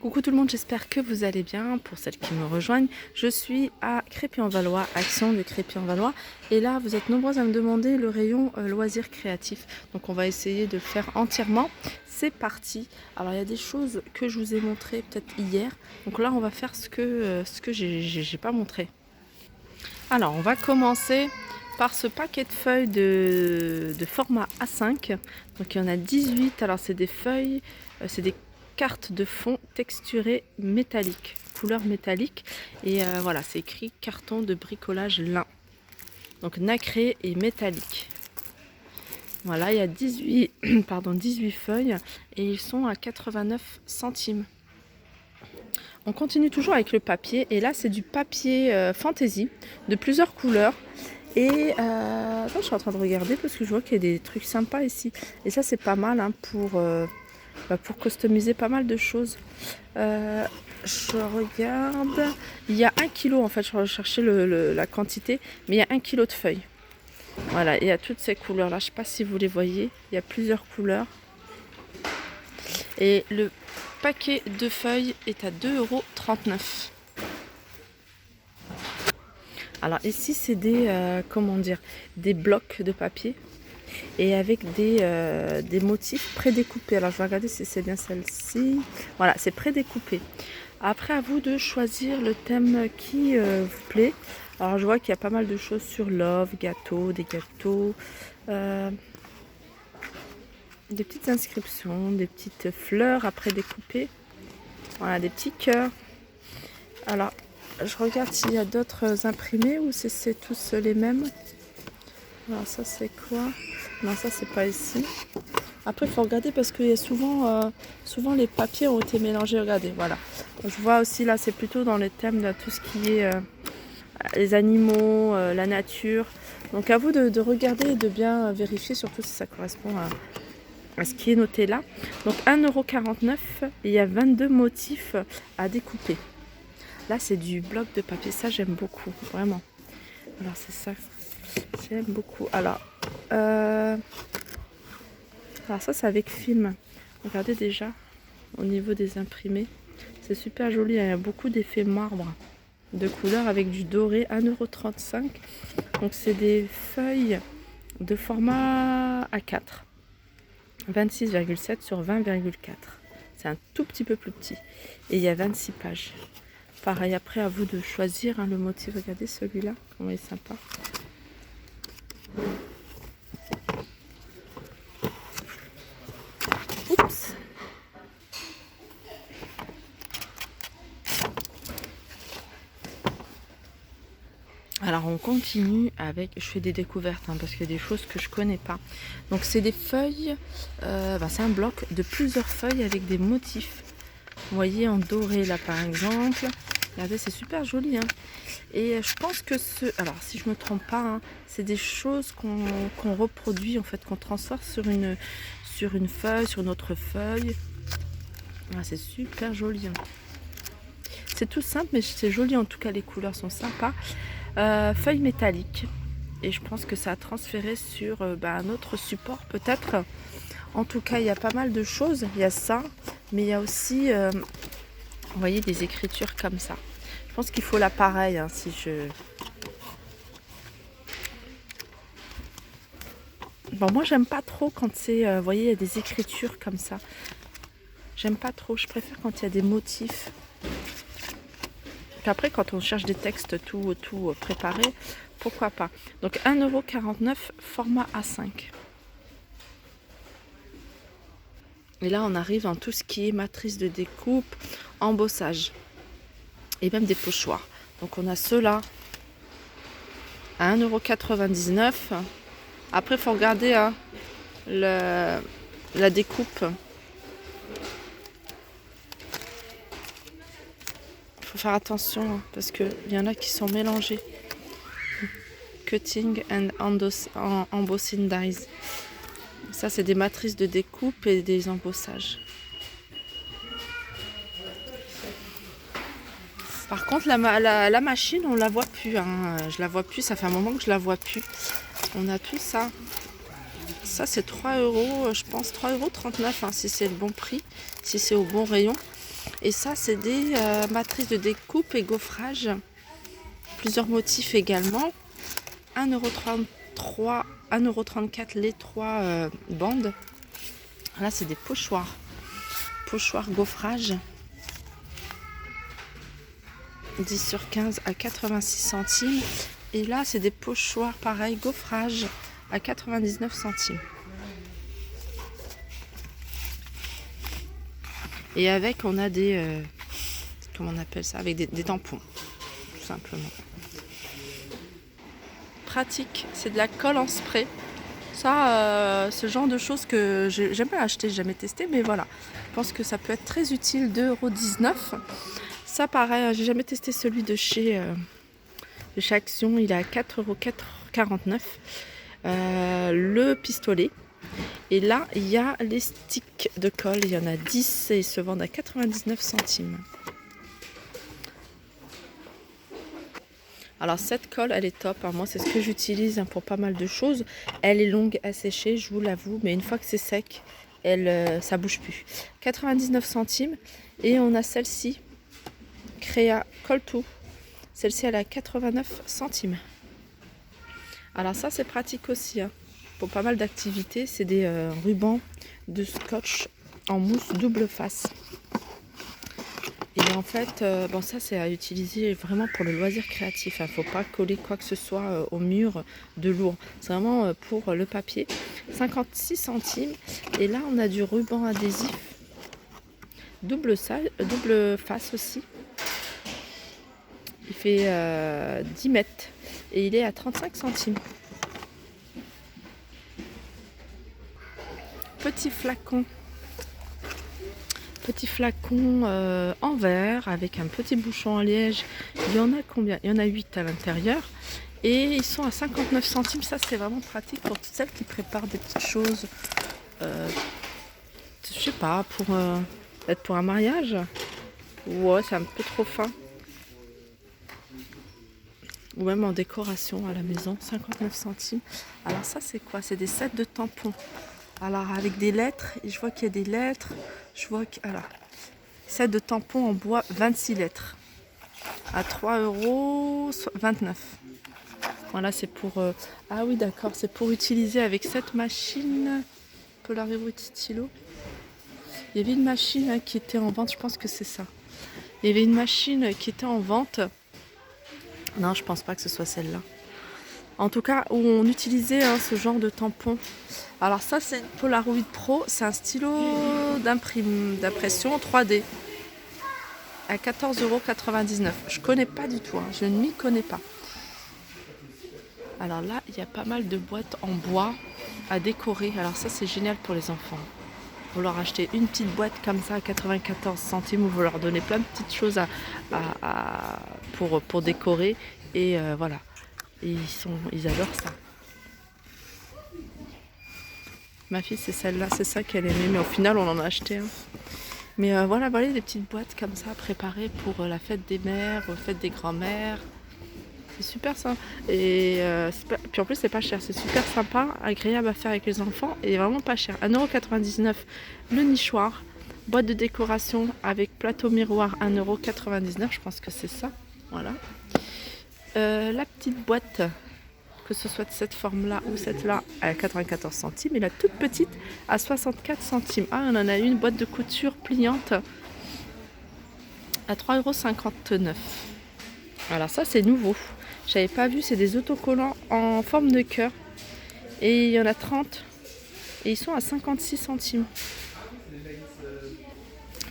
Coucou tout le monde, j'espère que vous allez bien. Pour celles qui me rejoignent, je suis à Crépy-en-Valois, Action de Crépy-en-Valois. Et là, vous êtes nombreux à me demander le rayon loisirs créatifs. Donc on va essayer de le faire entièrement. C'est parti. Alors il y a des choses que je vous ai montrées peut-être hier. Donc là, on va faire ce que j'ai pas montré. Alors on va commencer par ce paquet de feuilles de format A5. Donc il y en a 18. Alors c'est des feuilles, c'est des cartes de fond texturées métalliques, couleur métallique. Et voilà, c'est écrit carton de bricolage lin. Donc nacré et métallique. Voilà, il y a 18 feuilles et ils sont à 89 centimes. On continue toujours avec le papier et là c'est du papier fantaisie de plusieurs couleurs. Et je suis en train de regarder parce que je vois qu'il y a des trucs sympas ici. Et ça c'est pas mal hein, pour customiser pas mal de choses. Je regarde, il y a 1 kilo en fait, je recherchais la quantité, mais il y a 1 kilo de feuilles. Voilà, il y a toutes ces couleurs là, je sais pas si vous les voyez, il y a plusieurs couleurs. Et le paquet de feuilles est à 2,39 €. Alors ici c'est des des blocs de papier et avec des motifs prédécoupés. Alors je vais regarder si c'est bien celle-ci. Voilà, c'est prédécoupé. Après à vous de choisir le thème qui vous plaît. Alors je vois qu'il y a pas mal de choses sur love, gâteau, des gâteaux, des petites inscriptions, des petites fleurs à prédécouper. Voilà, des petits cœurs. Alors je regarde s'il y a d'autres imprimés ou si c'est tous les mêmes. Alors ça c'est quoi? Non, ça c'est pas ici. Après il faut regarder parce qu'il y a souvent les papiers ont été mélangés. Regardez, voilà. Je vois aussi là c'est plutôt dans les thèmes de tout ce qui est les animaux, la nature. Donc à vous de regarder et de bien vérifier surtout si ça correspond à ce qui est noté là. Donc 1,49 € et il y a 22 motifs à découper. Là c'est du bloc de papier, ça j'aime beaucoup, vraiment. Alors c'est ça, j'aime beaucoup. Alors ça c'est avec film. Regardez déjà au niveau des imprimés. C'est super joli, il y a beaucoup d'effets marbre de couleur avec du doré, 1,35 €. Donc c'est des feuilles de format A4. 26,7 sur 20,4. C'est un tout petit peu plus petit. Et il y a 26 pages. Pareil, après à vous de choisir hein, le motif. Regardez celui-là, comment il est sympa. Oups. Alors on continue avec, je fais des découvertes hein, parce qu'il y a des choses que je connais pas. Donc c'est des feuilles, c'est un bloc de plusieurs feuilles avec des motifs. Vous voyez en doré là par exemple. Regardez, c'est super joli. Hein. Et je pense que alors si je me trompe pas, hein, c'est des choses qu'on reproduit en fait, qu'on transfère sur une feuille, sur une autre feuille. Ah, c'est super joli. Hein. C'est tout simple mais c'est joli en tout cas, les couleurs sont sympas. Feuille métallique. Et je pense que ça a transféré sur un autre support peut-être. En tout cas, il y a pas mal de choses. Il y a ça, mais il y a aussi, vous voyez, des écritures comme ça. Je pense qu'il faut l'appareil, hein, si je... Bon, moi, j'aime pas trop quand c'est, vous voyez, il y a des écritures comme ça. J'aime pas trop. Je préfère quand il y a des motifs. Puis après, quand on cherche des textes tout préparés, pourquoi pas. Donc 1,49 €, format A5. Et là, on arrive en tout ce qui est matrice de découpe, embossage. Et même des pochoirs. Donc on a ceux-là à 1,99 €. Après, il faut regarder hein, la découpe. Il faut faire attention hein, parce qu'il y en a qui sont mélangés. Cutting and embossing dies. Ça, c'est des matrices de découpe et des embossages. Par contre, la machine, on la voit plus. Hein. Je la vois plus, ça fait un moment que je la vois plus. On a tout ça. Ça, c'est 3 €, je pense 3,39 € hein, si c'est le bon prix, si c'est au bon rayon. Et ça, c'est des matrices de découpe et gaufrage. Plusieurs motifs également. 1,33 €, 1,34 € les 3 bandes. Là, c'est des pochoirs. Pochoirs gaufrage. 10 sur 15 à 86 centimes. Et là, c'est des pochoirs pareil, gaufrage à 99 centimes. Et avec, on a des... comment on appelle ça? Avec des tampons, tout simplement. Pratique, c'est de la colle en spray. Ça, ce genre de choses que j'aimerais acheter, j'ai jamais testé, mais voilà. Je pense que ça peut être très utile, 2,19 €. Ça, pareil, j'ai jamais testé celui de chez Action, il est à 4,49 €. Le pistolet. Et là, il y a les sticks de colle, il y en a 10 et ils se vendent à 99 centimes. Alors cette colle, elle est top, hein. Moi c'est ce que j'utilise pour pas mal de choses. Elle est longue à sécher, je vous l'avoue, mais une fois que c'est sec, ça bouge plus. 99 centimes. Et on a celle-ci, Créa Colle-Tout. Celle-ci, elle est à 89 centimes. Alors ça, c'est pratique aussi, hein. Pour pas mal d'activités. C'est des rubans de scotch en mousse double face. Et en fait, bon, ça c'est à utiliser vraiment pour le loisir créatif. Il ne faut pas coller quoi que ce soit au mur de lourd. C'est vraiment pour le papier. 56 centimes. Et là, on a du ruban adhésif. Double face aussi. Il fait 10 mètres. Et il est à 35 centimes. Petit flacon. Petit flacon en verre avec un petit bouchon en liège. Il y en a combien? Il y en a 8 à l'intérieur. Et ils sont à 59 centimes. Ça, c'est vraiment pratique pour toutes celles qui préparent des petites choses. Je sais pas, peut-être pour un mariage. Ouais, c'est un peu trop fin. Ou même en décoration à la maison. 59 centimes. Alors ça, c'est quoi? C'est des sets de tampons. Alors avec des lettres, et je vois qu'il y a des lettres, je vois que, alors, set de tampons en bois 26 lettres à 3,29 €. Voilà, c'est pour, ah oui d'accord, c'est pour utiliser avec cette machine, Polaroid stylo. Il y avait une machine qui était en vente, je pense que c'est ça. Il y avait une machine qui était en vente, non je pense pas que ce soit celle-là. En tout cas, où on utilisait ce genre de tampon. Alors ça, c'est une Polaroid Pro. C'est un stylo d'impression 3D à 14,99 €. Je connais pas du tout. Hein. Je ne m'y connais pas. Alors là, il y a pas mal de boîtes en bois à décorer. Alors ça, c'est génial pour les enfants. Vous leur achetez une petite boîte comme ça à 94 centimes, ou vous leur donnez plein de petites choses pour décorer. Et voilà. Et ils adorent ça. Ma fille, c'est celle-là, c'est ça qu'elle aimait, mais au final, on en a acheté un. Mais voilà, des petites boîtes comme ça, préparées pour la fête des mères, la fête des grands-mères. C'est super ça. Et puis en plus, c'est pas cher, c'est super sympa, agréable à faire avec les enfants et vraiment pas cher. 1,99 € le nichoir, boîte de décoration avec plateau miroir, 1,99 €, je pense que c'est ça. Voilà. La petite boîte, que ce soit de cette forme-là ou cette-là, à 94 centimes. Et la toute petite à 64 centimes. Ah, on en a une boîte de couture pliante à 3,59 €. Alors ça, c'est nouveau. J'avais pas vu, c'est des autocollants en forme de cœur. Et il y en a 30. Et ils sont à 56 centimes.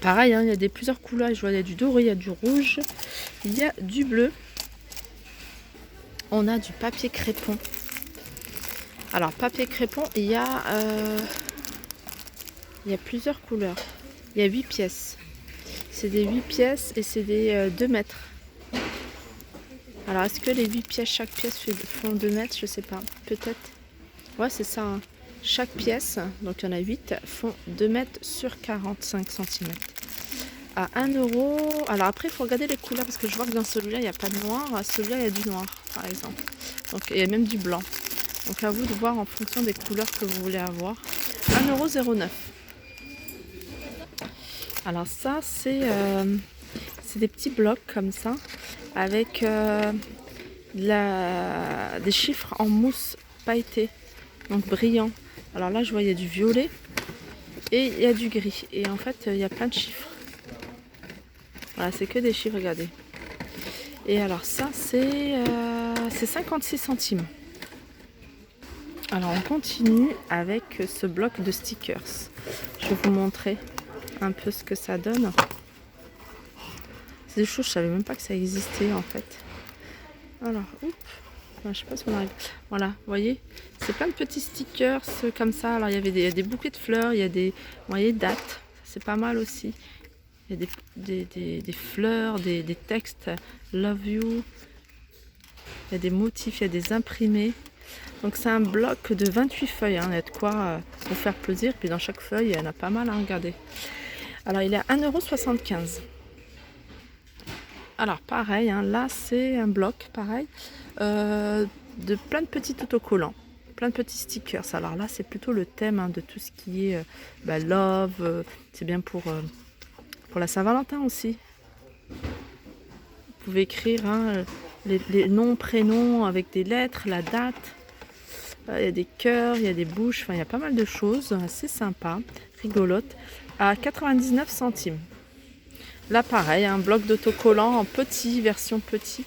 Pareil, hein, il y a plusieurs couleurs. Je vois, il y a du doré, il y a du rouge, il y a du bleu. On a du papier crépon. Alors, papier crépon, il y a plusieurs couleurs. Il y a 8 pièces. C'est des 8 pièces et c'est des 2 mètres. Alors, est-ce que les 8 pièces, chaque pièce font 2 mètres? Je sais pas. Peut-être. Ouais, c'est ça. Hein. Chaque pièce, donc il y en a 8, font 2 mètres sur 45 cm. À 1 €. Alors après, il faut regarder les couleurs parce que je vois que dans celui-là, il n'y a pas de noir. À celui-là, il y a du noir, par exemple. Donc, il y a même du blanc. Donc, à vous de voir en fonction des couleurs que vous voulez avoir. 1,09 €. Alors ça, c'est des petits blocs comme ça, avec des chiffres en mousse pailletée, donc brillant. Alors là, je vois, il y a du violet et il y a du gris. Et en fait, il y a plein de chiffres. Voilà, c'est que des chiffres, regardez. Et alors ça, c'est 56 centimes. Alors on continue avec ce bloc de stickers. Je vais vous montrer un peu ce que ça donne. C'est des choses, je savais même pas que ça existait en fait. Alors, oups, je sais pas si on arrive. Voilà, vous voyez, c'est plein de petits stickers comme ça. Alors il y avait des bouquets de fleurs, il y a des, vous voyez, dates, c'est pas mal aussi. Il y a des fleurs, des textes, love you. Il y a des motifs, il y a des imprimés. Donc c'est un bloc de 28 feuilles, hein. Il y a de quoi vous faire plaisir. Puis dans chaque feuille, il y en a pas mal à regarder. Alors il est à 1,75 €. Alors pareil, hein, là c'est un bloc pareil de plein de petits autocollants, plein de petits stickers. Alors là c'est plutôt le thème, hein, de tout ce qui est love, c'est bien pour la Saint-Valentin aussi. Vous pouvez écrire, hein, les noms, prénoms avec des lettres, la date. Il y a des cœurs, il y a des bouches, enfin il y a pas mal de choses assez sympa, rigolotes, à 99 centimes. Là pareil, un bloc d'autocollant en petit, version petit.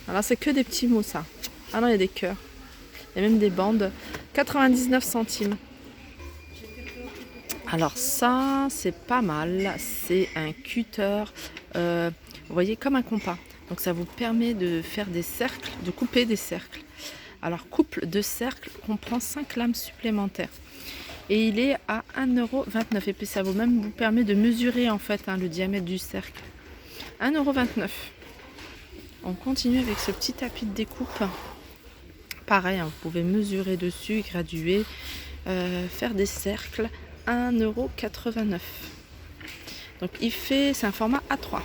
Alors c'est que des petits mots ça. Ah non, il y a des cœurs. Il y a même des bandes. 99 centimes. Alors ça, c'est pas mal. C'est un cutter, vous voyez, comme un compas. Donc ça vous permet de faire des cercles, de couper des cercles. Alors couple de cercles comprend 5 lames supplémentaires. Et il est à 1,29 €. Et puis ça vous permet de mesurer en fait, hein, le diamètre du cercle. 1,29 €. On continue avec ce petit tapis de découpe. Pareil, hein, vous pouvez mesurer dessus, graduer, faire des cercles. 1,89 €. Donc c'est un format A3.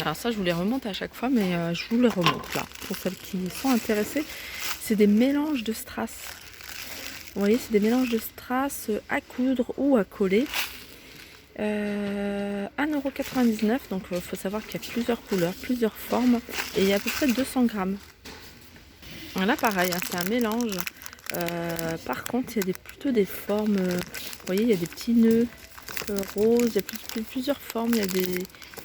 Alors ça, je vous les remonte à chaque fois, mais je vous les remonte là, pour celles qui sont intéressées. C'est des mélanges de strass. Vous voyez, c'est des mélanges de strass à coudre ou à coller. 1,99 €. Donc il faut savoir qu'il y a plusieurs couleurs, plusieurs formes. Et il y a à peu près 200 grammes. Là, pareil, hein, c'est un mélange. Par contre, il y a plutôt des formes. Vous voyez, il y a des petits nœuds roses. Il y a plusieurs formes.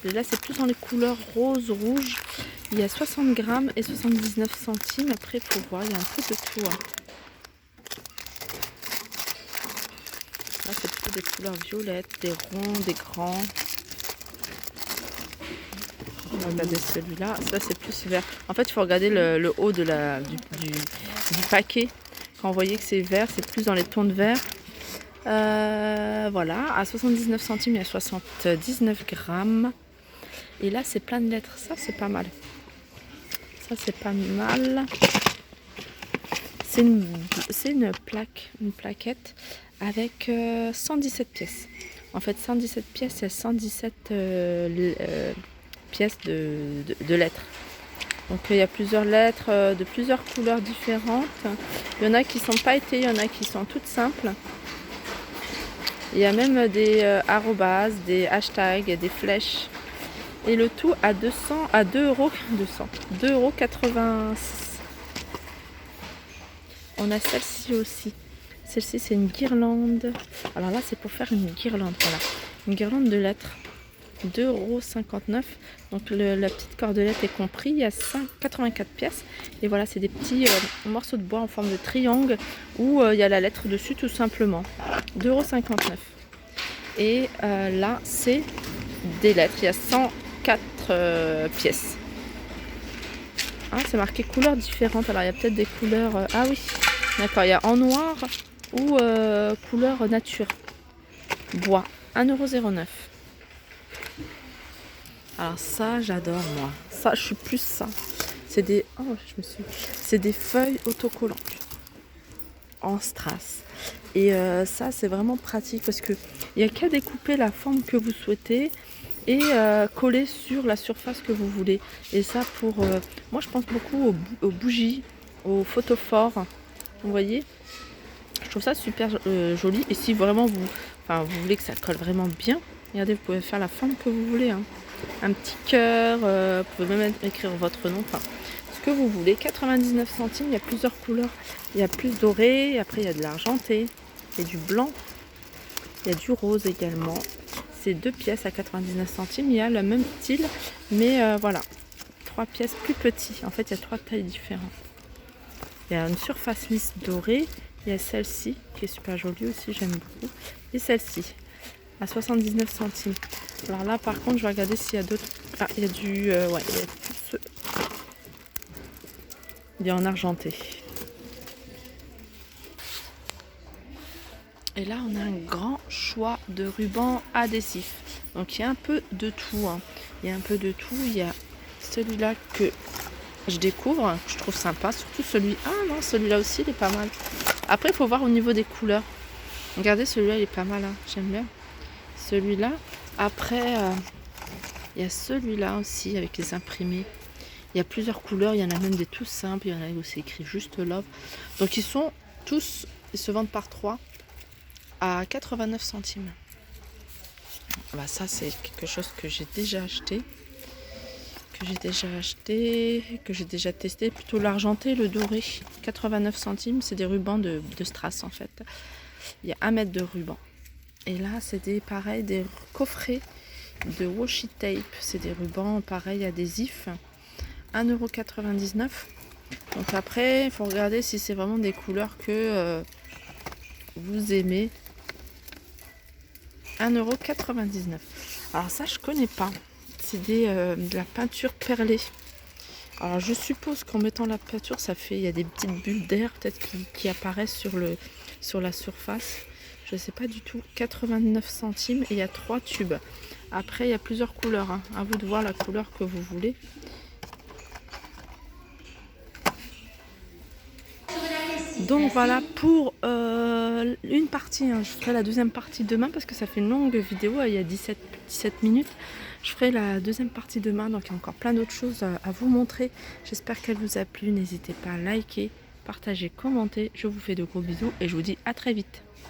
Là, c'est plus dans les couleurs rose, rouge. Il y a 60 grammes et 79 centimes. Après, il faut voir, il y a un peu de tout, hein. Là, c'est plutôt des couleurs violettes, des ronds, des grands. Regardez celui-là. Ça, c'est plus vert. En fait, il faut regarder le haut du paquet. Quand vous voyez que c'est vert, c'est plus dans les tons de vert. Voilà, à 79 centimes, il y a 79 grammes. Et là, c'est plein de lettres. Ça, c'est pas mal. Ça, c'est pas mal. C'est une plaquette avec 117 pièces. En fait, 117 pièces, il y a 117 pièces de lettres. Donc, il y a plusieurs lettres de plusieurs couleurs différentes. Il y en a qui sont pailletées, il y en a qui sont toutes simples. Il y a même des arrobases, des hashtags, des flèches. Et le tout à 2,86 €. On a celle-ci aussi. Celle-ci, c'est une guirlande. Alors là, c'est pour faire une guirlande. Voilà. Une guirlande de lettres. 2,59 €. Donc la petite cordelette est compris. Il y a 84 pièces. Et voilà, c'est des petits morceaux de bois en forme de triangle où il y a la lettre dessus tout simplement. 2,59 €. Et là, c'est des lettres. Il y a 104 pièces. Ah, c'est marqué couleurs différentes. Alors il y a peut-être des couleurs. Ah oui, d'accord. Il y a en noir ou couleur nature. Bois. 1,09 €. Alors ça, j'adore moi. Ça, je suis plus ça. C'est des. Oh, c'est des feuilles autocollantes en strass. Et ça, c'est vraiment pratique parce que il n'y a qu'à découper la forme que vous souhaitez et coller sur la surface que vous voulez. Et ça, moi, je pense beaucoup aux bougies, aux photophores. Vous voyez, je trouve ça super joli. Et si vraiment vous voulez que ça colle vraiment bien, regardez, vous pouvez faire la forme que vous voulez, hein. Un petit cœur, vous pouvez même écrire votre nom, enfin ce que vous voulez. 99 centimes, il y a plusieurs couleurs. Il y a plus doré, après il y a de l'argenté, il y a du blanc, il y a du rose également. C'est 2 pièces à 99 centimes, il y a le même style, mais voilà, 3 pièces plus petits. En fait, il y a 3 tailles différentes. Il y a une surface lisse dorée, il y a celle-ci qui est super jolie aussi, j'aime beaucoup, et celle-ci à 79 centimes. Alors là, par contre, je vais regarder s'il y a d'autres. Ah, il y a du. Ouais, il y a plus. Il est en argenté. Et là, on a un grand choix de rubans adhésifs. Donc, il y a un peu de tout, hein. Il y a un peu de tout. Il y a celui-là que je découvre, que je trouve sympa. Surtout celui. Ah non, celui-là aussi, il est pas mal. Après, il faut voir au niveau des couleurs. Regardez, celui-là, il est pas mal, hein. J'aime bien. Celui-là. Après, il y a celui-là aussi avec les imprimés. Il y a plusieurs couleurs, il y en a même des tout simples, il y en a où c'est écrit juste Love. Donc ils sont tous, ils se vendent par 3 à 89 centimes. Bah ça c'est quelque chose que j'ai déjà acheté. Que j'ai déjà testé. Plutôt l'argenté, le doré. 89 centimes, c'est des rubans de strass en fait. Il y a 1 mètre de ruban. Et là c'est pareil, des coffrets de washi tape. C'est des rubans pareil adhésifs. 1,99 €. Donc après, il faut regarder si c'est vraiment des couleurs que vous aimez. 1,99 €. Alors ça, je connais pas. C'est de la peinture perlée. Alors je suppose qu'en mettant la peinture, il y a des petites bulles d'air peut-être qui apparaissent sur la surface. Je sais pas du tout. 89 centimes et il y a 3 tubes. Après, il y a plusieurs couleurs, hein. À vous de voir la couleur que vous voulez. Donc voilà pour une partie, hein. Je ferai la deuxième partie demain parce que ça fait une longue vidéo, il y a 17 minutes. Je ferai la deuxième partie demain, donc il y a encore plein d'autres choses à vous montrer. J'espère qu'elle vous a plu, n'hésitez pas à liker, partager, commenter. Je vous fais de gros bisous et je vous dis à très vite.